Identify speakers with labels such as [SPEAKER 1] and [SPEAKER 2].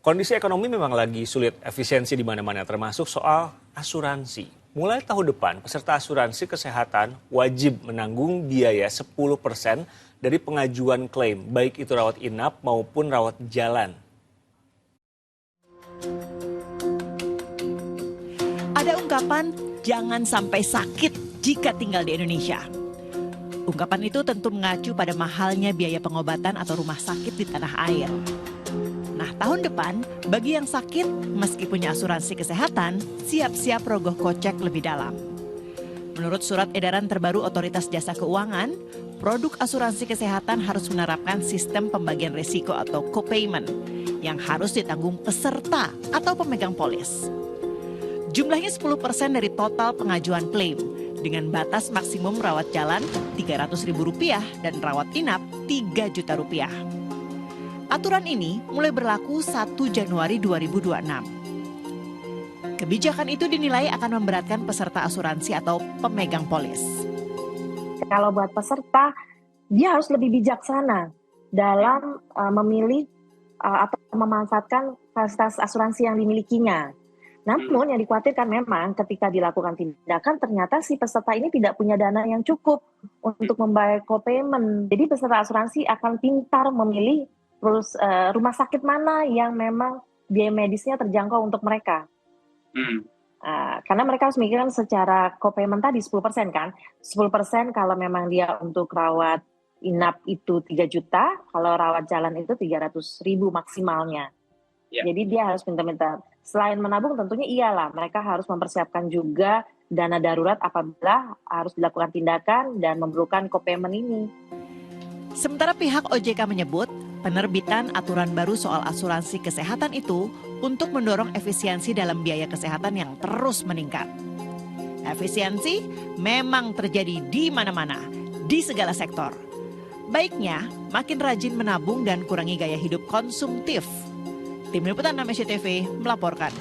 [SPEAKER 1] Kondisi ekonomi memang lagi sulit, efisiensi di mana-mana, termasuk soal asuransi. Mulai tahun depan, peserta asuransi kesehatan wajib menanggung biaya 10% dari pengajuan klaim, baik itu rawat inap maupun rawat jalan.
[SPEAKER 2] Ada ungkapan, jangan sampai sakit jika tinggal di Indonesia. Ungkapan itu tentu mengacu pada mahalnya biaya pengobatan atau rumah sakit di tanah air. Nah, tahun depan, bagi yang sakit, meski punya asuransi kesehatan, siap-siap rogoh kocek lebih dalam. Menurut surat edaran terbaru Otoritas Jasa Keuangan, produk asuransi kesehatan harus menerapkan sistem pembagian risiko atau co-payment yang harus ditanggung peserta atau pemegang polis. Jumlahnya 10% dari total pengajuan klaim, dengan batas maksimum rawat jalan Rp300.000 dan rawat inap Rp3 juta. Aturan ini mulai berlaku 1 Januari 2026. Kebijakan itu dinilai akan memberatkan peserta asuransi atau pemegang polis.
[SPEAKER 3] Kalau buat peserta, dia harus lebih bijaksana dalam memilih atau memanfaatkan fasilitas asuransi yang dimilikinya. Namun yang dikhawatirkan memang ketika dilakukan tindakan ternyata si peserta ini tidak punya dana yang cukup untuk membayar co-payment. Jadi peserta asuransi akan pintar memilih terus rumah sakit mana yang memang biaya medisnya terjangkau untuk mereka. Karena mereka harus mikirkan secara co-payment tadi 10% kan. 10% kalau memang dia untuk rawat inap itu 3 juta, kalau rawat jalan itu 300.000 maksimalnya. Ya. Jadi dia harus pintar-pintar. Selain menabung tentunya iyalah mereka harus mempersiapkan juga dana darurat apabila harus dilakukan tindakan dan memerlukan co-payment ini.
[SPEAKER 2] Sementara pihak OJK menyebut penerbitan aturan baru soal asuransi kesehatan itu untuk mendorong efisiensi dalam biaya kesehatan yang terus meningkat. Efisiensi memang terjadi di mana-mana, di segala sektor. Baiknya makin rajin menabung dan kurangi gaya hidup konsumtif. Tim Liputan 6 SCTV melaporkan.